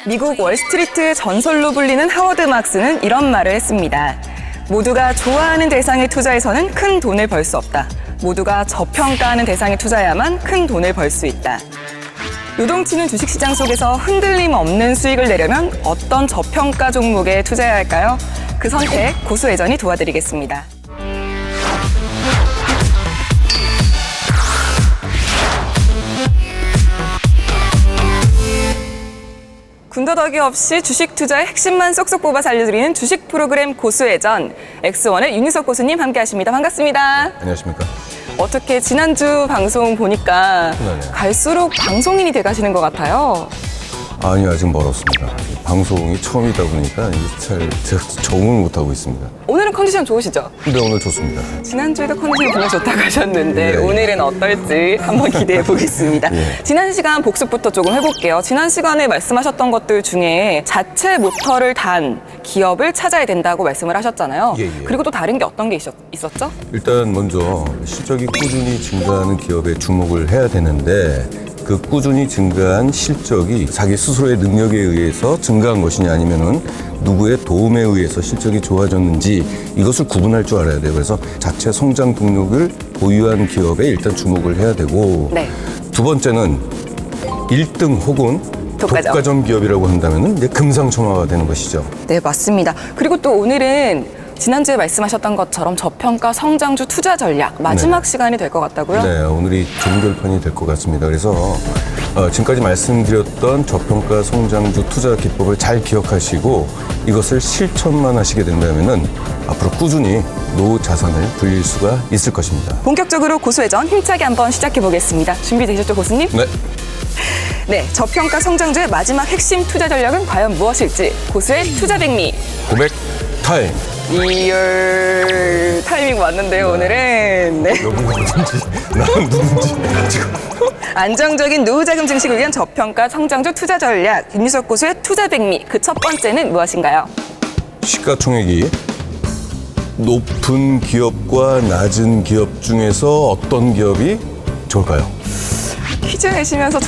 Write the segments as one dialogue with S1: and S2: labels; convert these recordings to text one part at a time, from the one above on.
S1: 미국 월스트리트 전설로 불리는 하워드 막스는 이런 말을 했습니다. 모두가 좋아하는 대상에 투자해서는 큰 돈을 벌 수 없다. 모두가 저평가하는 대상에 투자해야만 큰 돈을 벌 수 있다. 요동치는 주식시장 속에서 흔들림 없는 수익을 내려면 어떤 저평가 종목에 투자해야 할까요? 그 선택 고수회전이 도와드리겠습니다. 군더더기 없이 주식 투자의 핵심만 쏙쏙 뽑아 살려드리는 주식 프로그램 고수회전. 엑스원의 윤희석 고수님 함께하십니다. 반갑습니다.
S2: 안녕하십니까.
S1: 어떻게 지난주 방송 보니까
S2: 네네.
S1: 갈수록 방송인이 돼가시는 것 같아요.
S2: 아니, 아직 멀었습니다. 방송이 처음이다 보니까 잘 적응을 못하고 있습니다.
S1: 오늘은 컨디션 좋으시죠?
S2: 근데 오늘 좋습니다.
S1: 지난주에도 컨디션이 굉장히 좋다고 하셨는데
S2: 네.
S1: 오늘은 어떨지 한번 기대해 보겠습니다.
S2: 네.
S1: 지난 시간 복습부터 조금 해볼게요. 지난 시간에 말씀하셨던 것들 중에 자체 모터를 단 기업을 찾아야 된다고 말씀을 하셨잖아요.
S2: 예.
S1: 그리고 또 다른 게 어떤 게 있었죠?
S2: 일단 먼저 실적이 꾸준히 증가하는 기업에 주목을 해야 되는데 그 꾸준히 증가한 실적이 자기 스스로의 능력에 의해서 증가한 것이냐 아니면은 누구의 도움에 의해서 실적이 좋아졌는지 이것을 구분할 줄 알아야 돼요. 그래서 자체 성장 동력을 보유한 기업에 일단 주목을 해야 되고
S1: 네.
S2: 두 번째는 1등 혹은
S1: 독과점.
S2: 독과점 기업이라고 한다면은 이제 금상첨화가 되는 것이죠.
S1: 네, 맞습니다. 그리고 또 오늘은 지난주에 말씀하셨던 것처럼 저평가 성장주 투자 전략 마지막
S2: 네.
S1: 시간이 될 것 같다고요?
S2: 네, 오늘이 좋은 결판이 될 것 같습니다. 그래서 지금까지 말씀드렸던 저평가 성장주 투자 기법을 잘 기억하시고 이것을 실천만 하시게 된다면은 앞으로 꾸준히 노후 자산을 불릴 수가 있을 것입니다.
S1: 본격적으로 고수회전 힘차게 한번 시작해 보겠습니다. 준비되셨죠, 고수님?
S2: 네.
S1: 네, 저평가 성장주의 마지막 핵심 투자 전략은 과연 무엇일지 고수의 투자 백미.
S2: 고백 타임.
S1: 리얼 타이밍 왔는데요, 오늘은. 네.
S2: 여기가 누군지, 나는 누군지 지금.
S1: 안정적인 노후 자금 증식을 위한 저평가 성장주 투자 전략. 윤희석 고수의 투자 백미. 그 첫 번째는 무엇인가요?
S2: 시가총액이 높은 기업과 낮은 기업 중에서 어떤 기업이 좋을까요?
S1: 퀴즈 내시면서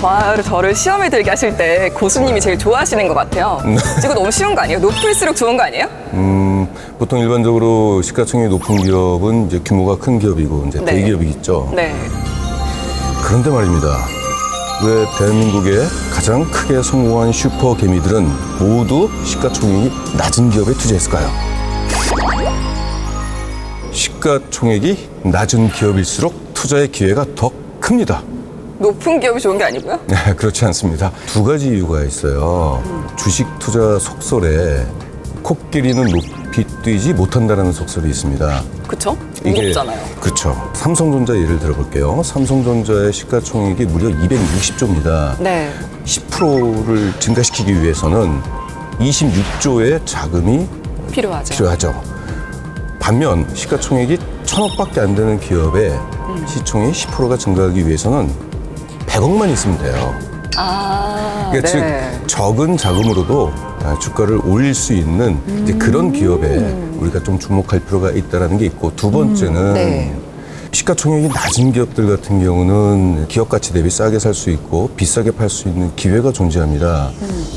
S1: 저를 시험에 들게 하실 때 고수님이 제일 좋아하시는 것 같아요. 이거 너무 쉬운 거 아니에요? 높을수록 좋은 거 아니에요?
S2: 보통 일반적으로 시가총액이 높은 기업은 이제 규모가 큰 기업이고 이제
S1: 네.
S2: 대기업이겠죠.
S1: 네.
S2: 그런데 말입니다. 왜 대한민국의 가장 크게 성공한 슈퍼 개미들은 모두 시가총액이 낮은 기업에 투자했을까요? 시가총액이 낮은 기업일수록 투자의 기회가 더 큽니다.
S1: 높은 기업이 좋은 게 아니고요?
S2: 네, 그렇지 않습니다. 두 가지 이유가 있어요. 주식 투자 속설에 코끼리는 높이 뛰지 못한다는 속설이 있습니다.
S1: 그쵸? 무겁잖아요.
S2: 그렇죠. 삼성전자 예를 들어볼게요. 삼성전자의 시가총액이 무려 260조입니다.
S1: 네.
S2: 10%를 증가시키기 위해서는 26조의 자금이 필요하죠. 반면 시가총액이 1,000억밖에 안 되는 기업의 시총이 10%가 증가하기 위해서는 100억만 있으면 돼요. 그러니까 즉 적은 자금으로도 주가를 올릴 수 있는 이제 그런 기업에 우리가 좀 주목할 필요가 있다는 게 있고 두 번째는
S1: 네.
S2: 시가총액이 낮은 기업들 같은 경우는 기업 가치 대비 싸게 살 수 있고 비싸게 팔 수 있는 기회가 존재합니다.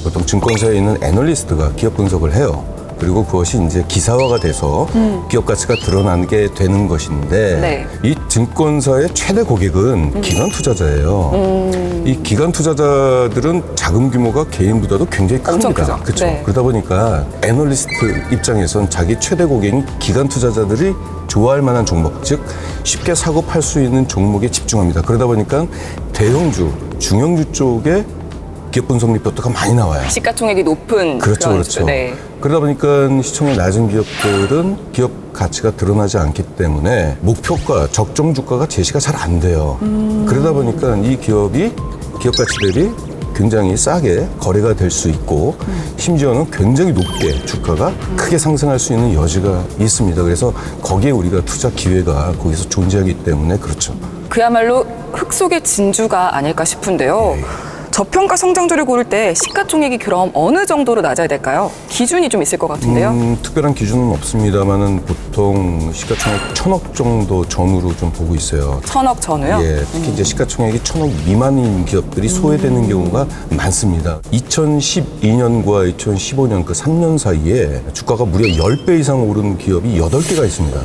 S2: 보통 증권사에 있는 애널리스트가 기업 분석을 해요. 그리고 그것이 이제 기사화가 돼서 기업 가치가 드러나게 되는 것인데
S1: 네.
S2: 이 증권사의 최대 고객은 기관 투자자예요. 이 기관 투자자들은 자금 규모가 개인보다도 굉장히
S1: 엄청
S2: 큽니다.
S1: 크죠.
S2: 그렇죠.
S1: 네.
S2: 그러다 보니까 애널리스트 입장에선 자기 최대 고객인 기관 투자자들이 좋아할 만한 종목, 즉 쉽게 사고 팔 수 있는 종목에 집중합니다. 그러다 보니까 대형주, 중형주 쪽에 기업 분석 리포트가 많이 나와요.
S1: 시가총액이 높은
S2: 그렇죠,
S1: 그런
S2: 그렇죠.
S1: 네.
S2: 그러다 보니까 시총이 낮은 기업들은 기업 가치가 드러나지 않기 때문에 목표가, 적정 주가가 제시가 잘 안 돼요. 그러다 보니까 이 기업이 기업 가치 대비 굉장히 싸게 거래가 될 수 있고 심지어는 굉장히 높게 주가가 크게 상승할 수 있는 여지가 있습니다. 그래서 거기에 우리가 투자 기회가 거기서 존재하기 때문에 그렇죠.
S1: 그야말로 흙 속의 진주가 아닐까 싶은데요. 저평가 성장주를 고를 때 시가총액이 그럼 어느 정도로 낮아야 될까요? 기준이 좀 있을 것 같은데요.
S2: 특별한 기준은 없습니다만은 보통 시가총액 1,000억 정도 전후로 좀 보고 있어요.
S1: 1,000억 전후요?
S2: 예, 특히 이제 시가총액이 1,000억 미만인 기업들이 소외되는 경우가 많습니다. 2012년과 2015년 그 3년 사이에 주가가 무려 10배 이상 오른 기업이 8개가 있습니다.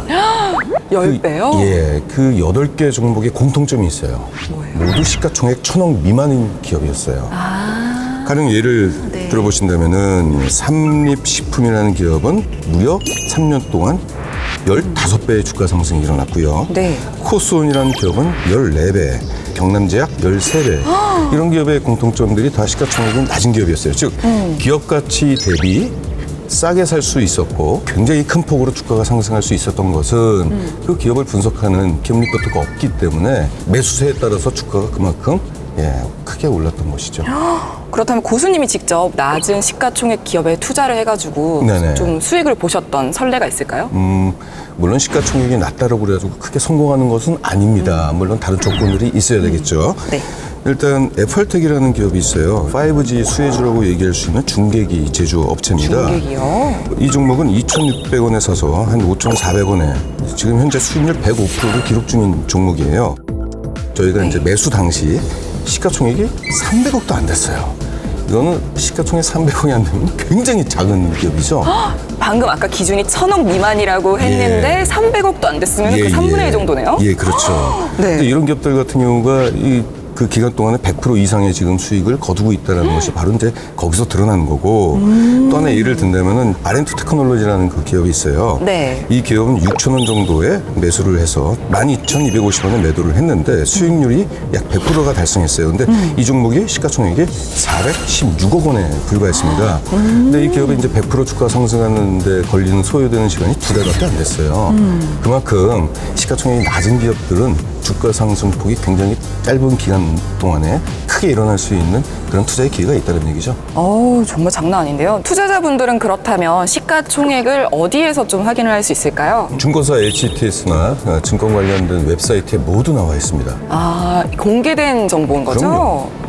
S1: 10배요?
S2: 예, 그 8개 종목에 공통점이 있어요.
S1: 뭐예요?
S2: 모두 시가총액 1,000억 미만인 기업이었어요. 가령 예를
S1: 네.
S2: 들어보신다면은 삼립식품이라는 기업은 무려 3년 동안 15배의 주가 상승이 일어났고요.
S1: 네.
S2: 코스온이라는 기업은 14배, 경남제약 13배. 이런 기업의 공통점들이 다 시가총액이 낮은 기업이었어요. 즉, 기업 가치 대비 싸게 살 수 있었고 굉장히 큰 폭으로 주가가 상승할 수 있었던 것은 그 기업을 분석하는 기업 리포트가 없기 때문에 매수세에 따라서 주가가 그만큼 크게 올랐던 것이죠.
S1: 그렇다면 고수님이 직접 낮은 시가총액 기업에 투자를 해가지고
S2: 네네.
S1: 좀 수익을 보셨던 선례가 있을까요?
S2: 물론 시가총액이 낮다라고 그래가지고 크게 성공하는 것은 아닙니다. 물론 다른 조건들이 있어야 되겠죠.
S1: 네.
S2: 일단 에펄텍이라는 기업이 있어요. 5G 수혜주라고 얘기할 수 있는 중계기 제조 업체입니다.
S1: 중계기요?
S2: 이 종목은 2,600원에 사서 한 5,400원에 지금 현재 수익률 105%를 기록 중인 종목이에요. 저희가 이제 매수 당시 시가총액이 300억도 안 됐어요. 이거는 시가총액 300억이 안 되면 굉장히 작은 기업이죠.
S1: 방금 아까 기준이 1,000억 미만이라고 했는데 300억도 안 됐으면 그 3분의 1 정도네요?
S2: 예, 그렇죠.
S1: 네.
S2: 근데 이런 기업들 같은 경우가 그 기간 동안에 100% 이상의 지금 수익을 거두고 있다는 것이 바로 이제 거기서 드러나는 거고 또 하나 예를 든다면은 아렌투 테크놀로지라는 그 기업이 있어요.
S1: 네.
S2: 이 기업은 6,000원 정도에 매수를 해서 12,250원에 매도를 했는데 수익률이 약 100%가 달성했어요. 근데 이 종목이 시가총액이 416억 원에 불과했습니다. 근데 이 기업이 이제 100% 주가 상승하는데 걸리는 소요되는 시간이 2달밖에 안 됐어요. 그만큼 시가총액이 낮은 기업들은 주가 상승폭이 굉장히 짧은 기간 동안에 크게 일어날 수 있는 그런 투자의 기회가 있다는 얘기죠.
S1: 정말 장난 아닌데요. 투자자분들은 그렇다면 시가총액을 어디에서 좀 확인을 할 수 있을까요?
S2: 증권사 HTS나 증권 관련된 웹사이트에 모두 나와 있습니다.
S1: 공개된 정보인 거죠?
S2: 그럼요.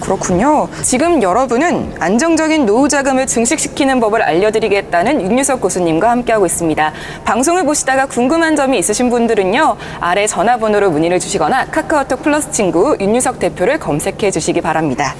S1: 그렇군요. 지금 여러분은 안정적인 노후 자금을 증식시키는 법을 알려드리겠다는 윤유석 고수님과 함께하고 있습니다. 방송을 보시다가 궁금한 점이 있으신 분들은요, 아래 전화번호로 문의를 주시거나 카카오톡 플러스 친구 윤유석 대표를 검색해 주시기 바랍니다.